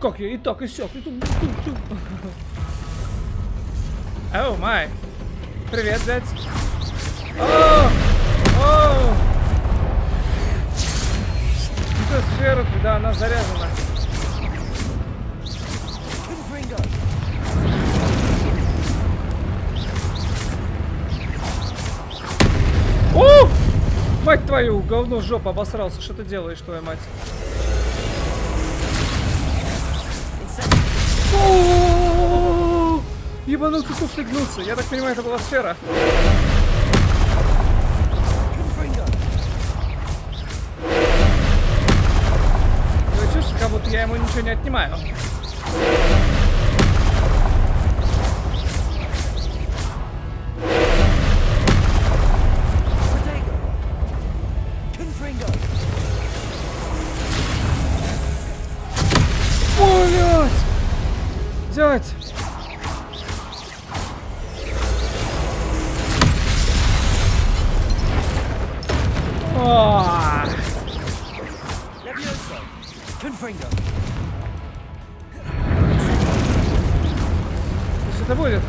Как я и так, и сяк, и тут. Оу, май. Привет, дядь. Оу! Оу! Это сфера, да, она заряжена. О! Мать твою, говно, жопа, обосрался. Что ты делаешь, твоя мать? О! Ебанулся, туфлигнулся. Я так понимаю, это была сфера. Я чувствую, как будто я ему ничего не отнимаю. Блять! Дядь! Что это будет?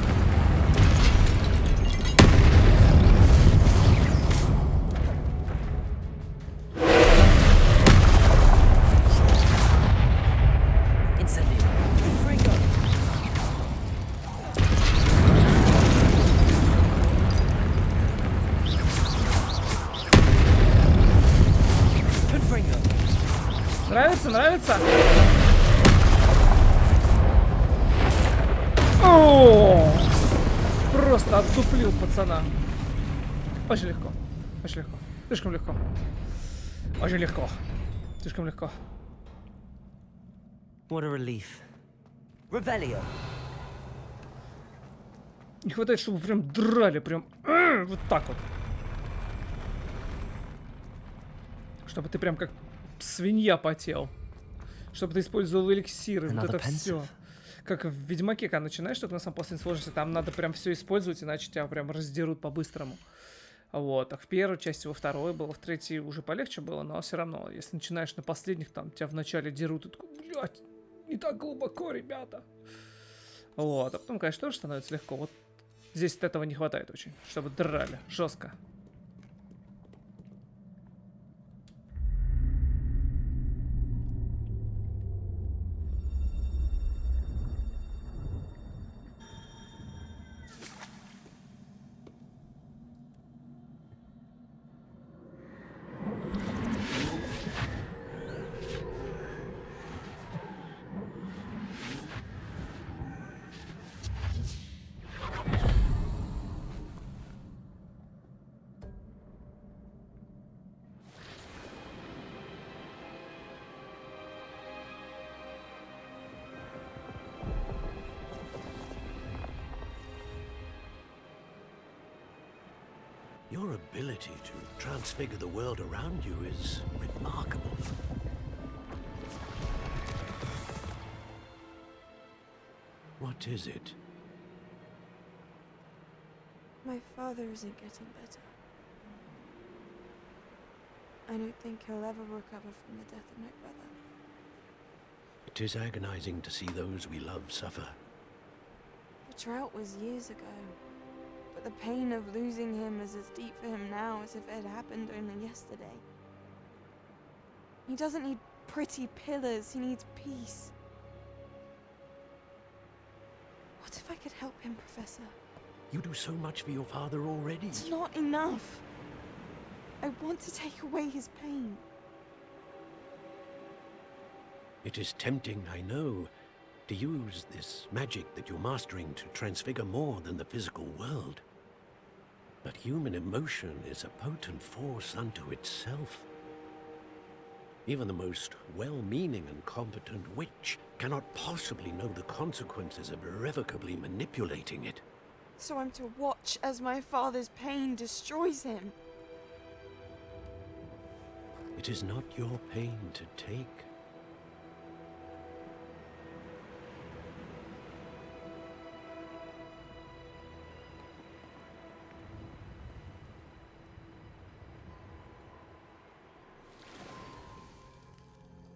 Нравится, нравится? О! Просто отдуплил пацана. Очень легко. Очень легко. Слишком легко. Очень легко. Слишком легко. What a relief. Revelio. Не хватает, чтобы прям драли, прям вот так вот. Чтобы ты прям как свинья потел. Чтобы ты использовал эликсиры, вот это все. Как в Ведьмаке, когда начинаешь, только на самом последней сложности, там надо прям все использовать, иначе тебя прям раздерут по-быстрому. Вот, так в первой части, во второй было, в третьей уже полегче было, но все равно, если начинаешь на последних, там тебя вначале дерут, и такой, блядь, не так глубоко, ребята. Вот, а потом, конечно, тоже становится легко. Вот здесь от этого не хватает очень, чтобы драли жестко. Your ability to transfigure the world around you is remarkable. What is it? My father isn't getting better. I don't think he'll ever recover from the death of my brother. It is agonizing to see those we love suffer. The drought was years ago, but the pain of losing him is as deep for him now as if it had happened only yesterday. He doesn't need pretty pillars, he needs peace. What if I could help him, Professor? You do so much for your father already. It's not enough. I want to take away his pain. It is tempting, I know, to use this magic that you're mastering to transfigure more than the physical world. But human emotion is a potent force unto itself. Even the most well-meaning and competent witch cannot possibly know the consequences of irrevocably manipulating it. So I'm to watch as my father's pain destroys him. It is not your pain to take.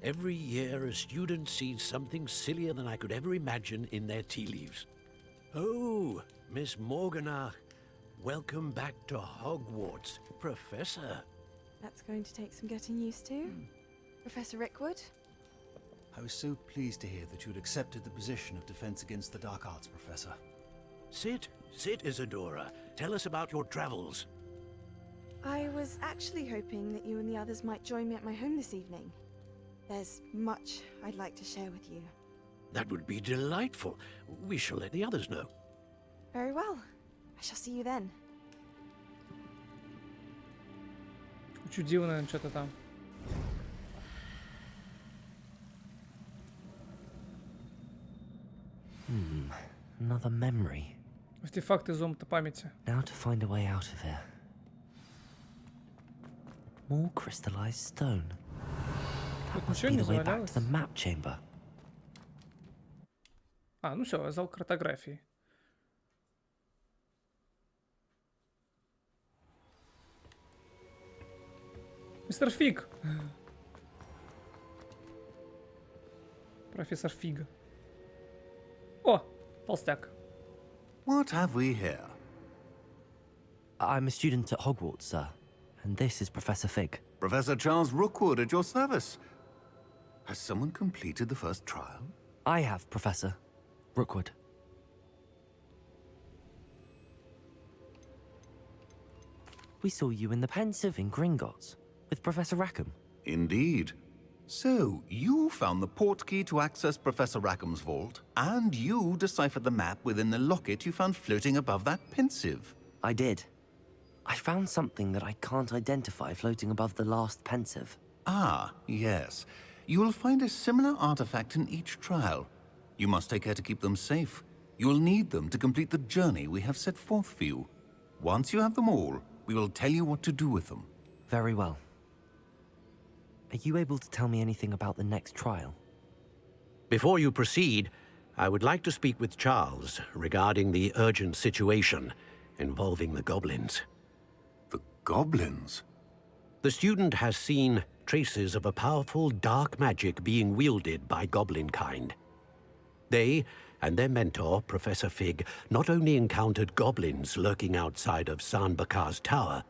Every year a student sees something sillier than I could ever imagine in their tea leaves. Oh, Miss Morganach, welcome back to Hogwarts, Professor. That's going to take some getting used to. Professor Rickwood? I was so pleased to hear that you'd accepted the position of Defense Against the Dark Arts, Professor. Sit, Isadora. Tell us about your travels. I was actually hoping that you and the others might join me at my home this evening. There's much I'd like to share with you. That would be delightful. We shall let the others know. Very well. I shall see you then. Учудил, наверное, что-то там. Another memory. Артефакт из омута памяти. Now to find a way out of here. More crystallized stone. That must be the way back to the map chamber. А, ну все, зал картографии. Мистер Фиг. Профессор Фига. О, толстяк. What have we here? I'm a student at Hogwarts, sir. And this is Professor Fig. Professor Charles Rookwood at your service. Has someone completed the first trial? I have, Professor Rookwood. We saw you in the Pensive in Gringotts with Professor Rackham. Indeed. So, you found the portkey to access Professor Rackham's vault, and you deciphered the map within the locket you found floating above that Pensive. I did. I found something that I can't identify floating above the last Pensive. Ah, yes. You will find a similar artifact in each trial. You must take care to keep them safe. You will need them to complete the journey we have set forth for you. Once you have them all, we will tell you what to do with them. Very well. Are you able to tell me anything about the next trial? Before you proceed, I would like to speak with Charles regarding the urgent situation involving the goblins. The goblins? The student has seen traces of a powerful dark magic being wielded by goblin kind. They and their mentor, Professor Fig, not only encountered goblins lurking outside of Sanbakar's tower,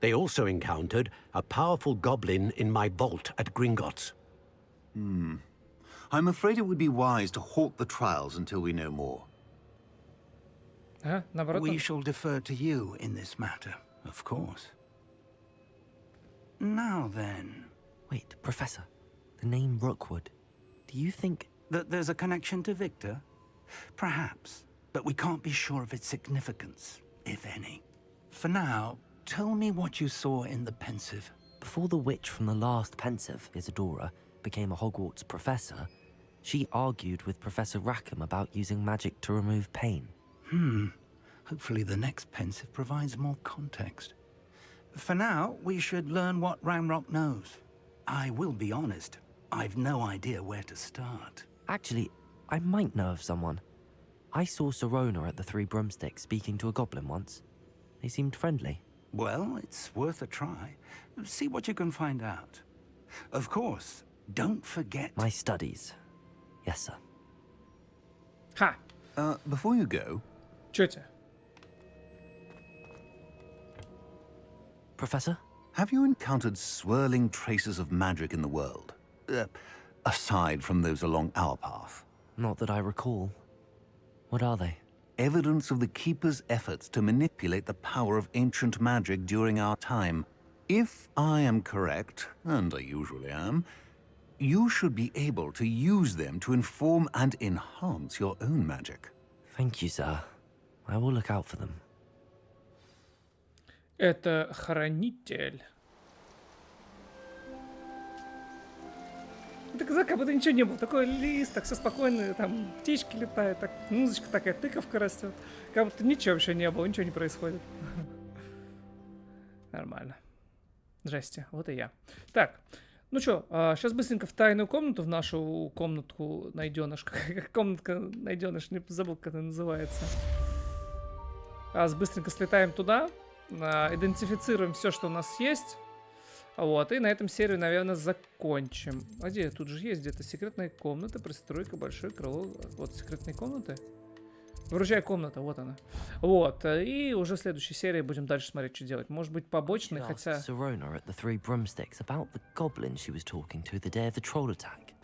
they also encountered a powerful goblin in my vault at Gringotts. I'm afraid it would be wise to halt the trials until we know more. Наоборот. We shall defer to you in this matter, of course. Now then... Wait, Professor. The name Rookwood. Do you think... that there's a connection to Victor? Perhaps, but we can't be sure of its significance, if any. For now, tell me what you saw in the Pensive. Before the witch from the last Pensive, Isadora, became a Hogwarts professor, she argued with Professor Rackham about using magic to remove pain. Hopefully the next Pensive provides more context. For now, we should learn what Ranrock knows. I will be honest, I've no idea where to start. Actually, I might know of someone. I saw Serona at the Three Broomsticks speaking to a goblin once. They seemed friendly. Well, it's worth a try. See what you can find out. Of course, don't forget... My studies. Yes, sir. Ха! Before you go... Чё тебе? Professor? Have you encountered swirling traces of magic in the world? Aside from those along our path? Not that I recall. What are they? Evidence of the Keeper's efforts to manipulate the power of ancient magic during our time. If I am correct, and I usually am, you should be able to use them to inform and enhance your own magic. Thank you, sir. I will look out for them. Это хранитель. Так как будто ничего не было. Такой лист, так все спокойно, там птички летают, так музычка такая, тыковка растет. Как будто ничего вообще не было, ничего не происходит. Нормально. Здрасте, вот и я. Так, ну что, сейчас быстренько в тайную комнату, в нашу комнатку найденыш. Комнатка найденыш, не забыл, как это называется. Быстренько слетаем туда, идентифицируем все, что у нас есть. Вот, и на этом серию, наверное, закончим. А где? Тут же есть где-то секретная комната, пристройка, большое крыло. Вот, секретные комнаты. Вручай комната, вот она. Вот, и уже в следующей серии будем дальше смотреть, что делать. Может быть, побочный, хотя... Sirona at the Three Broomsticks about the goblin she was talking to the day of the troll attack.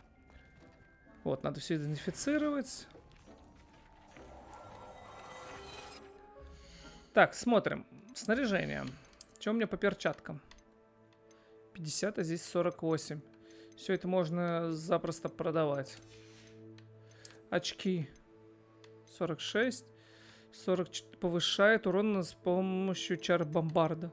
Вот, надо все идентифицировать. Так, смотрим. Снаряжение. Что у меня по перчаткам? 50, а здесь 48. Все это можно запросто продавать. Очки. 46. 44. Повышает урон с помощью чар бомбарда.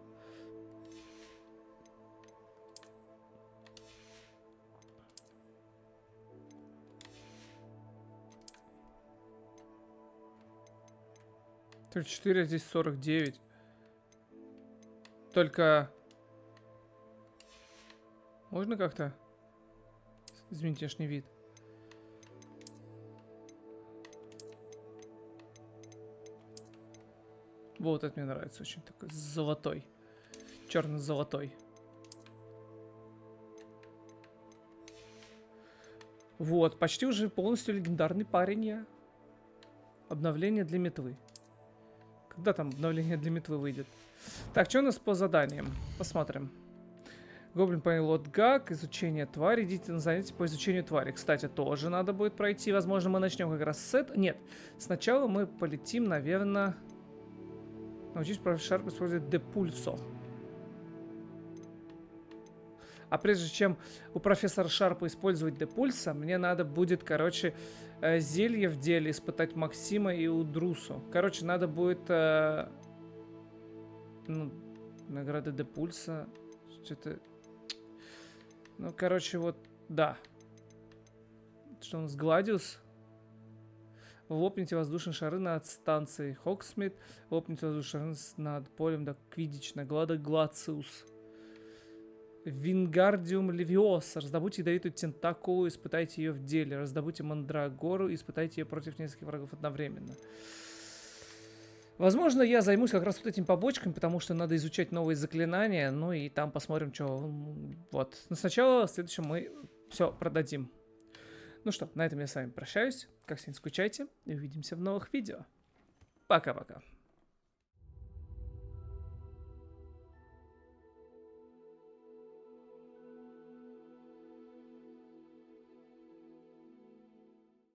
Только 4, а здесь 49. Только... Можно как-то изменить внешний вид? Вот это мне нравится очень. Такой золотой. Черно-золотой. Вот, почти уже полностью легендарный парень я. Обновление для метлы. Когда там обновление для метлы выйдет? Так, что у нас по заданиям? Посмотрим. Гоблин понял от гак, изучение твари. Идите на занятия по изучению твари. Кстати, тоже надо будет пройти. Возможно, мы начнем как раз с этого. Нет, сначала мы полетим, наверное... Научись профессор Шарп использовать депульсо. А прежде чем у профессора Шарпа использовать депульса, мне надо будет, короче, зелье в деле испытать Максима и Удрусу. Короче, надо будет... ну, награда депульса. Что-то... Ну, короче, вот, да. Что у нас? Гладиус. Лопните воздушные шары над станцией Хоксмит. Лопните воздушные шары над полем до Квидич. Награда Глациус. Вингардиум Левиоса. Раздобудьте ядовитую тентакулу, испытайте ее в деле. Раздобудьте мандрагору, испытайте ее против нескольких врагов одновременно. Возможно, я займусь как раз вот этим побочками, потому что надо изучать новые заклинания. Ну и там посмотрим, что... Вот. Но сначала в следующем мы все продадим. Ну что, на этом я с вами прощаюсь. Как всегда, не скучайте и увидимся в новых видео. Пока-пока.